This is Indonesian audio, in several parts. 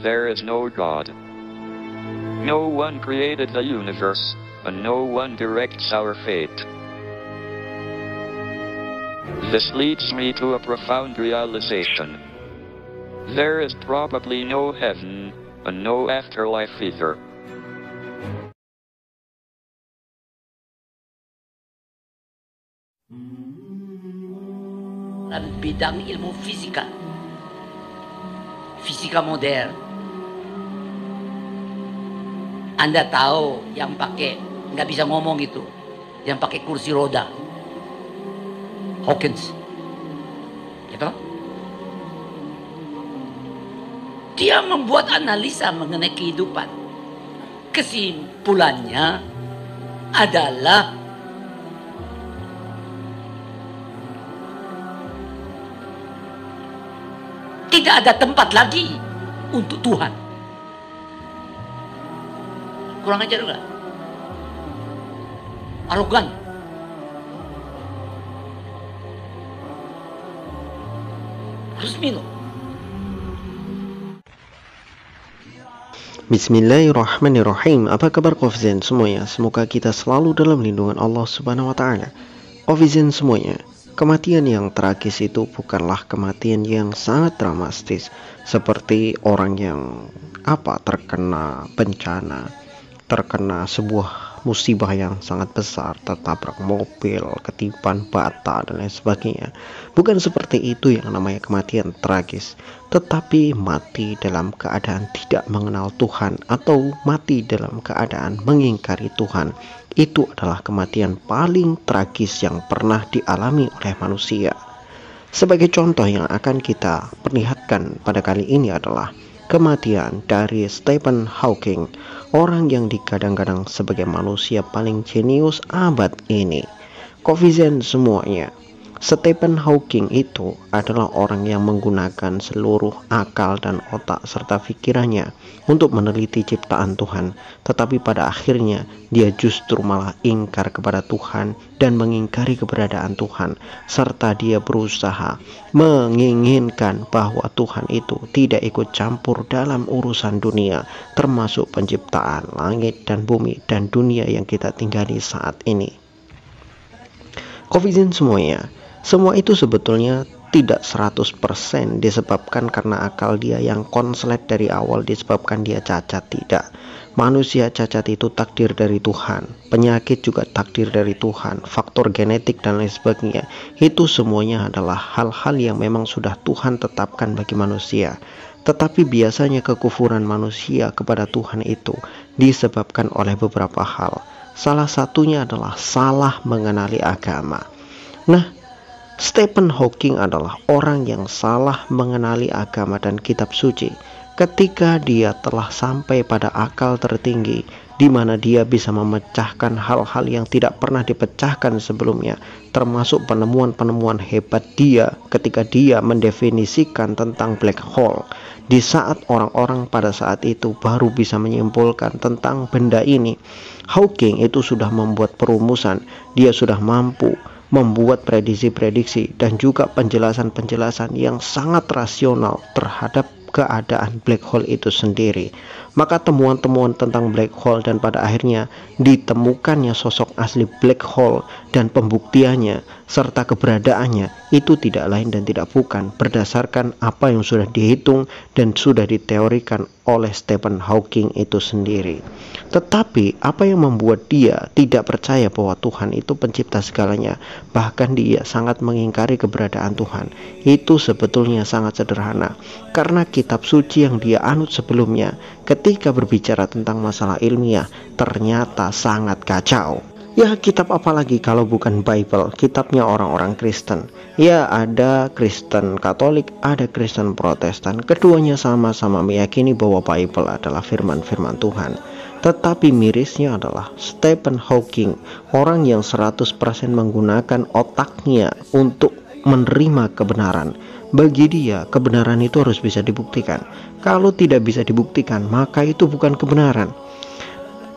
there is no God. No one created the universe, and no one directs our fate. This leads me to a profound realization. There is probably no heaven, and no afterlife either. Dalam bidang ilmu fisika modern, Anda tahu yang pakai nggak bisa ngomong itu, yang pakai kursi roda, Hawkins, gitu? Dia membuat analisa mengenai kehidupan. Kesimpulannya adalah tidak ada tempat lagi untuk Tuhan. Kurang ajar enggak? Arogan. Resmi loh. Bismillahirrahmanirrahim. Apa kabar Kofizen semuanya? Semoga kita selalu dalam lindungan Allah Subhanahu wa taala. Kofizen semuanya, kematian yang tragis itu bukanlah kematian yang sangat dramatis seperti orang yang terkena bencana, terkena sebuah musibah yang sangat besar, tertabrak mobil, ketiban bata dan lain sebagainya. Bukan seperti itu yang namanya kematian tragis, tetapi mati dalam keadaan tidak mengenal Tuhan atau mati dalam keadaan mengingkari Tuhan. Itu adalah kematian paling tragis yang pernah dialami oleh manusia. Sebagai contoh yang akan kita perlihatkan pada kali ini adalah kematian dari Stephen Hawking, orang yang digadang-gadang sebagai manusia paling jenius abad ini. Kofizen semuanya, Stephen Hawking itu adalah orang yang menggunakan seluruh akal dan otak serta pikirannya untuk meneliti ciptaan Tuhan, tetapi pada akhirnya dia justru malah ingkar kepada Tuhan dan mengingkari keberadaan Tuhan, serta dia berusaha menginginkan bahwa Tuhan itu tidak ikut campur dalam urusan dunia, termasuk penciptaan langit dan bumi dan dunia yang kita tinggali saat ini. Kofizen semuanya, semua itu sebetulnya tidak 100% disebabkan karena akal dia yang konslet dari awal, disebabkan dia cacat. Tidak. Manusia cacat itu takdir dari Tuhan. Penyakit juga takdir dari Tuhan. Faktor genetik dan lain sebagainya. Itu semuanya adalah hal-hal yang memang sudah Tuhan tetapkan bagi manusia. Tetapi biasanya kekufuran manusia kepada Tuhan itu disebabkan oleh beberapa hal. Salah satunya adalah salah mengenali agama. Nah, Stephen Hawking adalah orang yang salah mengenali agama dan kitab suci ketika dia telah sampai pada akal tertinggi, di mana dia bisa memecahkan hal-hal yang tidak pernah dipecahkan sebelumnya, termasuk penemuan-penemuan hebat dia ketika dia mendefinisikan tentang black hole. Di saat orang-orang pada saat itu baru bisa menyimpulkan tentang benda ini, Hawking itu sudah membuat perumusan, dia sudah mampu membuat prediksi-prediksi dan juga penjelasan-penjelasan yang sangat rasional terhadap keadaan black hole itu sendiri. Maka temuan-temuan tentang black hole dan pada akhirnya ditemukannya sosok asli black hole dan pembuktiannya serta keberadaannya itu tidak lain dan tidak bukan berdasarkan apa yang sudah dihitung dan sudah diteorikan oleh Stephen Hawking itu sendiri. Tetapi apa yang membuat dia tidak percaya bahwa Tuhan itu pencipta segalanya, bahkan dia sangat mengingkari keberadaan Tuhan, itu sebetulnya sangat sederhana. Karena kitab suci yang dia anut sebelumnya ketika berbicara tentang masalah ilmiah ternyata sangat kacau. Ya, kitab apa lagi kalau bukan Bible, kitabnya orang-orang Kristen. Ya, ada Kristen Katolik, ada Kristen Protestan. Keduanya sama-sama meyakini bahwa Bible adalah firman-firman Tuhan. Tetapi mirisnya adalah Stephen Hawking, orang yang 100% menggunakan otaknya untuk menerima kebenaran. Bagi dia, kebenaran itu harus bisa dibuktikan. Kalau tidak bisa dibuktikan, maka itu bukan kebenaran.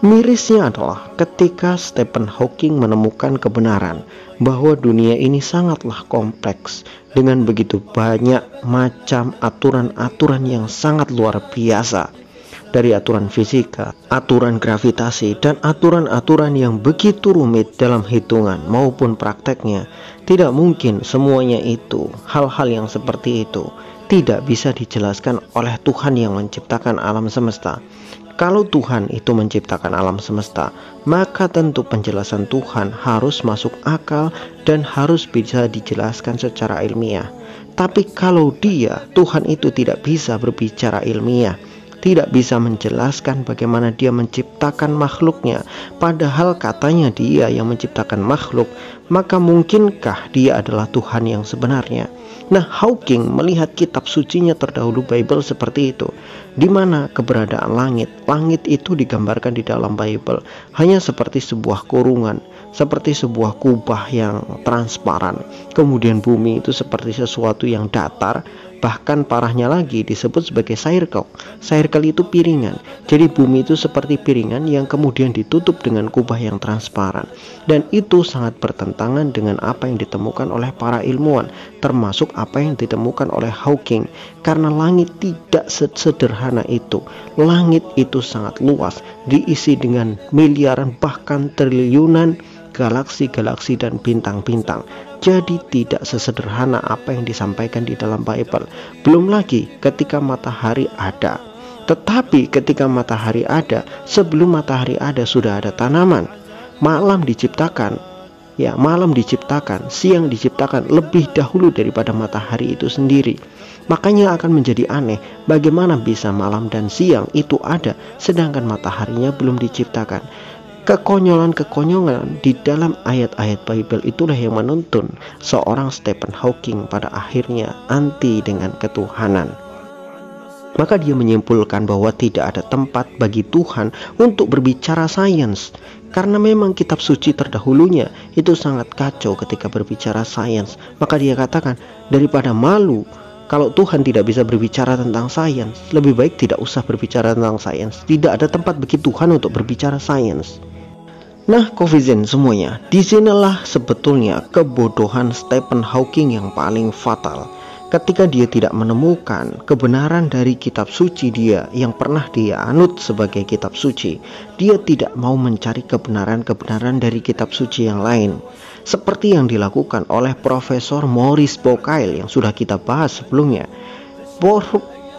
Mirisnya adalah ketika Stephen Hawking menemukan kebenaran bahwa dunia ini sangatlah kompleks dengan begitu banyak macam aturan-aturan yang sangat luar biasa. Dari aturan fisika, aturan gravitasi, dan aturan-aturan yang begitu rumit dalam hitungan maupun prakteknya. Tidak mungkin semuanya itu, hal-hal yang seperti itu, tidak bisa dijelaskan oleh Tuhan yang menciptakan alam semesta. Kalau Tuhan itu menciptakan alam semesta, maka tentu penjelasan Tuhan harus masuk akal dan harus bisa dijelaskan secara ilmiah. Tapi kalau Tuhan itu tidak bisa berbicara ilmiah, tidak bisa menjelaskan bagaimana dia menciptakan makhluknya, padahal katanya dia yang menciptakan makhluk, maka mungkinkah dia adalah Tuhan yang sebenarnya? Nah, Hawking melihat kitab sucinya terdahulu Bible seperti itu, di mana keberadaan langit itu digambarkan di dalam Bible hanya seperti sebuah kurungan, seperti sebuah kubah yang transparan. Kemudian bumi itu seperti sesuatu yang datar, bahkan parahnya lagi disebut sebagai circle. Circle itu piringan. Jadi bumi itu seperti piringan yang kemudian ditutup dengan kubah yang transparan. Dan itu sangat bertentangan dengan apa yang ditemukan oleh para ilmuwan, termasuk apa yang ditemukan oleh Hawking. Karena langit tidak sederhana itu. Langit itu sangat luas, diisi dengan miliaran bahkan triliunan galaksi-galaksi dan bintang-bintang. Jadi tidak sesederhana apa yang disampaikan di dalam Bible. Belum lagi ketika matahari ada. Tetapi ketika matahari ada, sebelum matahari ada sudah ada tanaman. Malam diciptakan, siang diciptakan lebih dahulu daripada matahari itu sendiri. Makanya akan menjadi aneh bagaimana bisa malam dan siang itu ada sedangkan mataharinya belum diciptakan. Kekonyolan-kekonyolan di dalam ayat-ayat Bible itulah yang menuntun seorang Stephen Hawking pada akhirnya anti dengan ketuhanan. Maka dia menyimpulkan bahwa tidak ada tempat bagi Tuhan untuk berbicara sains. Karena memang kitab suci terdahulunya itu sangat kacau ketika berbicara sains. Maka dia katakan, daripada malu kalau Tuhan tidak bisa berbicara tentang sains, lebih baik tidak usah berbicara tentang sains. Tidak ada tempat bagi Tuhan untuk berbicara sains. Nah, Covizen semuanya, disinilah sebetulnya kebodohan Stephen Hawking yang paling fatal. Ketika dia tidak menemukan kebenaran dari kitab suci dia yang pernah dia anut sebagai kitab suci, dia tidak mau mencari kebenaran-kebenaran dari kitab suci yang lain. Seperti yang dilakukan oleh Profesor Maurice Bucaille yang sudah kita bahas sebelumnya.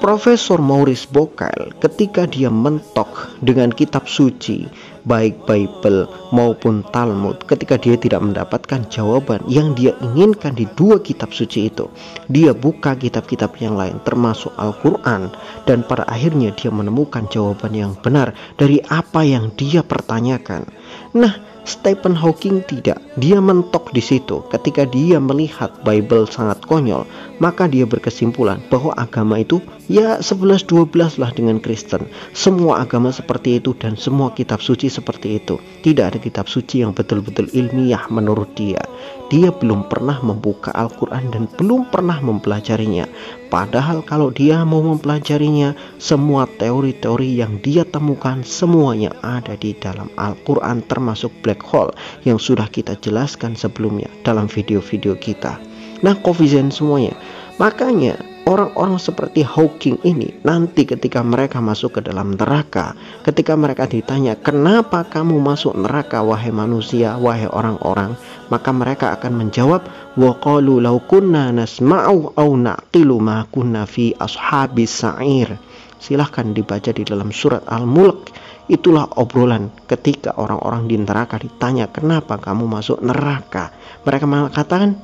Profesor Maurice Bucaille ketika dia mentok dengan kitab suci, baik Bible maupun Talmud, ketika dia tidak mendapatkan jawaban yang dia inginkan di dua kitab suci itu, dia buka kitab-kitab yang lain termasuk Al-Quran, dan pada akhirnya dia menemukan jawaban yang benar dari apa yang dia pertanyakan. Nah, Stephen Hawking tidak, dia mentok di situ. Ketika dia melihat Bible sangat konyol, maka dia berkesimpulan bahwa agama itu ya 11-12 lah dengan Kristen. Semua agama seperti itu dan semua kitab suci seperti itu. Tidak ada kitab suci yang betul-betul ilmiah menurut dia. Dia belum pernah membuka Al-Quran dan belum pernah mempelajarinya. Padahal kalau dia mau mempelajarinya, semua teori-teori yang dia temukan semuanya ada di dalam Al-Quran, termasuk black hole yang sudah kita jelaskan sebelumnya dalam video-video kita. Nah, Covizen semuanya, makanya orang-orang seperti Hawking ini nanti ketika mereka masuk ke dalam neraka, ketika mereka ditanya, kenapa kamu masuk neraka wahai manusia, wahai orang-orang, maka mereka akan menjawab, wa qalu law kunna nasma'u aw naqilu ma kunna fi ashabis sa'ir. Silahkan dibaca di dalam surat Al-Mulk. Itulah obrolan ketika orang-orang di neraka ditanya, kenapa kamu masuk neraka? Mereka mengatakan,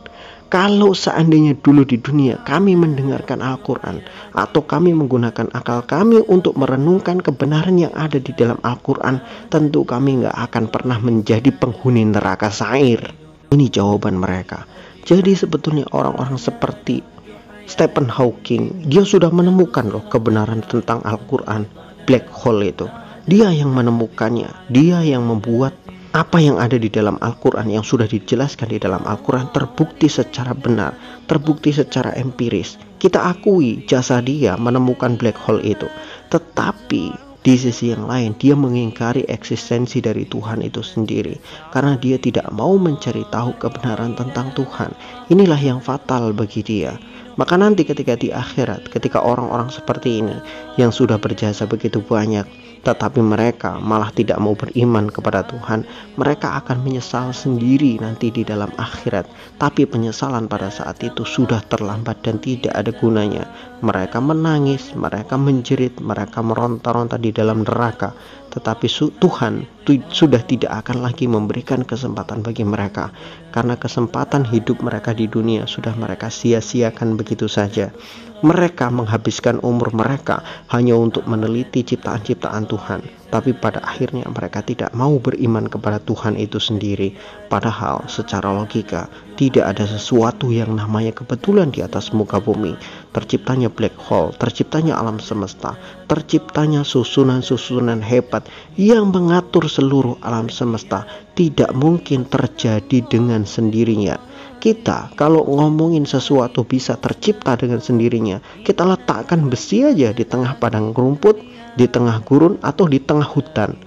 kalau seandainya dulu di dunia kami mendengarkan Al-Quran atau kami menggunakan akal kami untuk merenungkan kebenaran yang ada di dalam Al-Quran, tentu kami gak akan pernah menjadi penghuni neraka sa'ir. Ini jawaban mereka. Jadi sebetulnya orang-orang seperti Stephen Hawking, dia sudah menemukan loh kebenaran tentang Al-Quran, black hole itu. Dia yang menemukannya, dia yang membuat apa yang ada di dalam Al-Quran yang sudah dijelaskan di dalam Al-Quran terbukti secara benar, terbukti secara empiris. Kita akui jasa dia menemukan black hole itu. Tetapi Di sisi yang lain, dia mengingkari eksistensi dari Tuhan itu sendiri karena dia tidak mau mencari tahu kebenaran tentang Tuhan. Inilah yang fatal bagi dia. Maka nanti ketika di akhirat, ketika orang-orang seperti ini yang sudah berjasa begitu banyak, tetapi mereka malah tidak mau beriman kepada Tuhan, mereka akan menyesal sendiri nanti di dalam akhirat. Tapi penyesalan pada saat itu sudah terlambat dan tidak ada gunanya. Mereka menangis, mereka menjerit, mereka meronta-ronta di dalam neraka, tetapi Tuhan sudah tidak akan lagi memberikan kesempatan bagi mereka, karena kesempatan hidup mereka di dunia sudah mereka sia-siakan begitu saja. Mereka menghabiskan umur mereka hanya untuk meneliti ciptaan-ciptaan Tuhan, tapi pada akhirnya mereka tidak mau beriman kepada Tuhan itu sendiri. Padahal secara logika tidak ada sesuatu yang namanya kebetulan di atas muka bumi. Terciptanya black hole, terciptanya alam semesta, terciptanya susunan-susunan hebat yang mengatur seluruh alam semesta tidak mungkin terjadi dengan sendirinya. Kita kalau ngomongin sesuatu bisa tercipta dengan sendirinya, kita letakkan besi aja di tengah padang rumput, di tengah gurun, atau di tengah hutan.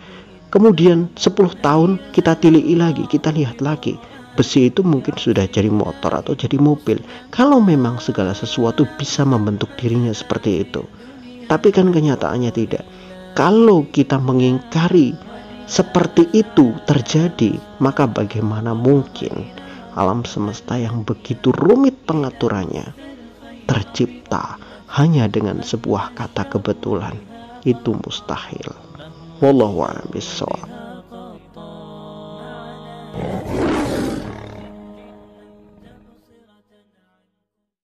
Kemudian 10 tahun kita tilii lagi, kita lihat lagi, besi itu mungkin sudah jadi motor atau jadi mobil, kalau memang segala sesuatu bisa membentuk dirinya seperti itu. Tapi kan kenyataannya tidak. Kalau kita mengingkari seperti itu terjadi, maka bagaimana mungkin alam semesta yang begitu rumit pengaturannya tercipta hanya dengan sebuah kata kebetulan? Itu mustahil. Wallahu a'lam bishawab.